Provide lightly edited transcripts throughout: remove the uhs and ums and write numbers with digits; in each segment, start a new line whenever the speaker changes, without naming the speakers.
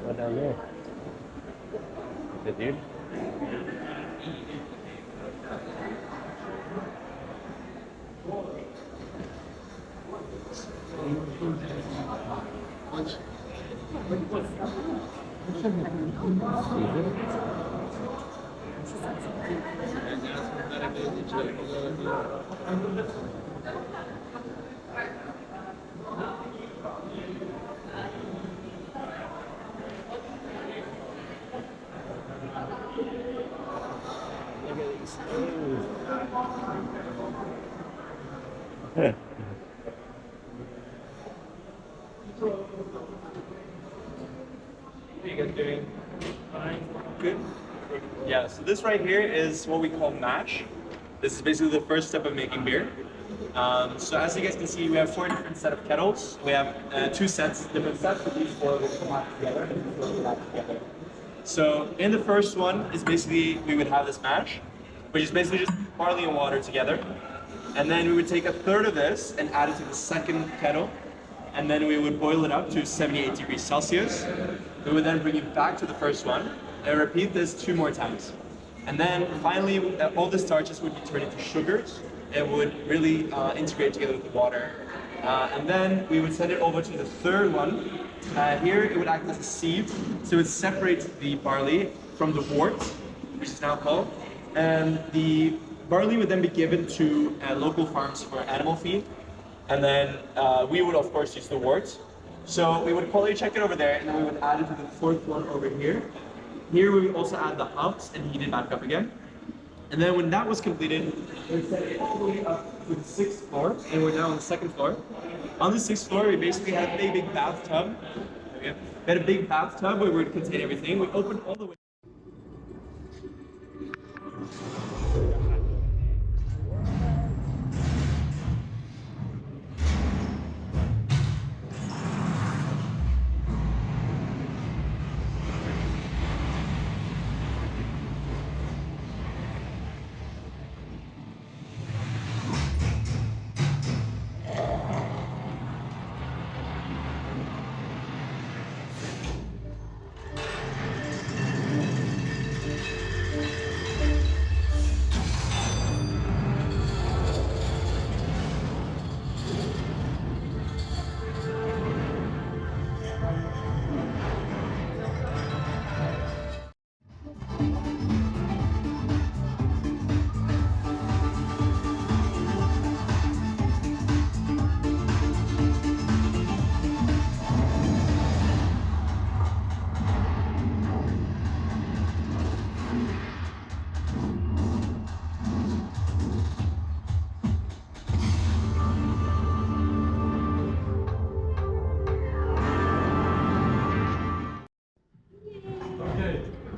What down there? The dude?
How you guys doing? Fine. Good? Yeah, so this right here is what we call mash. This is basically the first step of making beer. So as you guys can see, we have 4 different set of kettles. We have 2 sets, different sets, but these 4 will come out together. So in the first one is basically, we would have this mash, which is basically just barley and water together. And then we would take a third of this and add it to the second kettle. And then we would boil it up to 78 degrees Celsius. We would then bring it back to the first one and repeat this 2 more times. And then finally, all the starches would be turned into sugars. It would really integrate together with the water. And then we would send it over to the third one. Here it would act as a sieve, so it would separate the barley from the wort, which is now called. And the barley would then be given to local farms for animal feed. And then we would of course use the wort. So we would quality check it over there, and then we would add it to the fourth one over here. Here we would also add the hops and heat it back up again. And then when that was completed, we set it all the way up to the 6th floor, and we're now on the 2nd floor. On the 6th floor, we basically had a big bathtub. We had a big bathtub where we would contain everything. We opened all the way.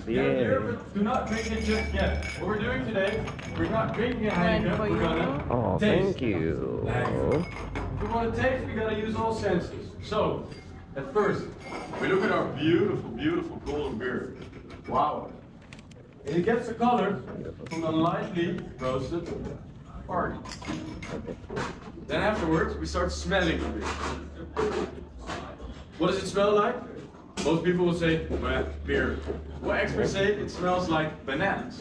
Yeah.
Do not drink it just yet. What we're doing today, we're not drinking a Heineken, we're gonna taste.
Thank you.
If we want to taste, we gotta use all senses. So, at first, we look at our beautiful, beautiful golden beer. Wow. And it gets the color from the lightly roasted barley. Then afterwards, we start smelling the beer. What does it smell like? Most people will say, well, beer. Well, experts say it smells like bananas.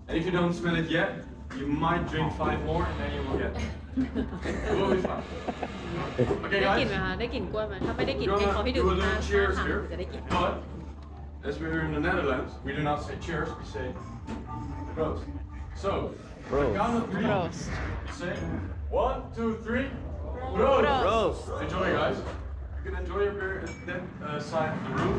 And if you don't smell it yet, you might drink 5 more and then you will get We'll be fine. Okay,
ได้กลิ่น
guys.
ไหมคะได้กลิ่นกล้วยไหมถ้าไม่ได้กลิ่น
We're
จริงเขา
gonna
พี่
do
ดื่
a
มหน้า
little cheers
ทาง
here.
จะได้กลิ่น
But as we're in the Netherlands, we do not say cheers, we say proost. So,
Proost.
count of three.
Proost.
Say 1, 2, 3. Proost.
Proost.
Enjoy, guys. You can enjoy your beer at that side of the room.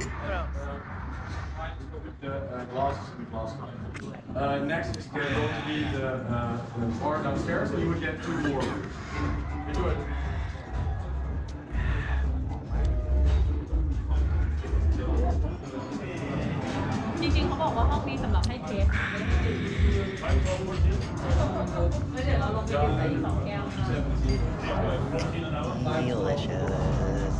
With the glasses in the glass line. Next is going to be the bar downstairs, and you would get 2 more. Enjoy.
จริงๆเขาบอกว่าห้องนี้สำหรับให้เทสไม่ได้เดี๋ยวเราลงไปดื่มได้อีก2 แก้วนะ
Delicious.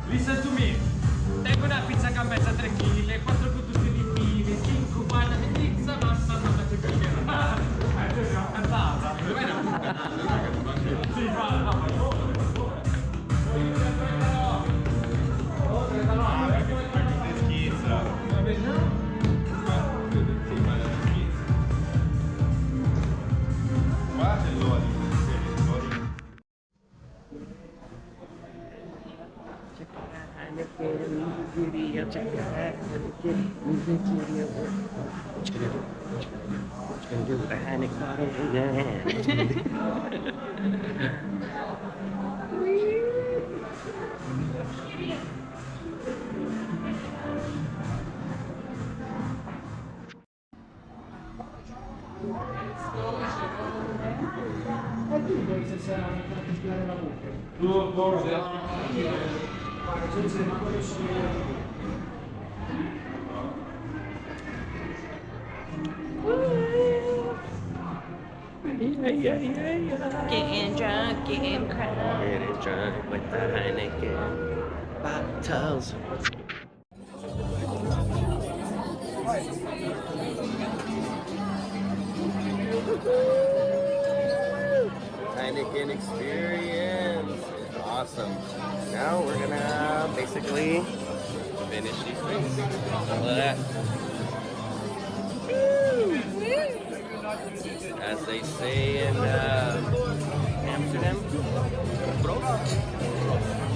Listen to me. Tengo una pizza campesa 3 kg, 4 cutusti di fili, 5 panna di pizza, mamma che bella. Cantata. Dov'è la puttana? Sì, fa, no.
Check it out, Heineken. What you gonna do with the Heineken bottle in your hand?
Getting drunk, getting crunk.
Getting drunk with the Heineken bottles. Heineken Experience. Awesome. Now we're gonna basically finish these things. All of that. Woo! As they say in Amsterdam, Brewery.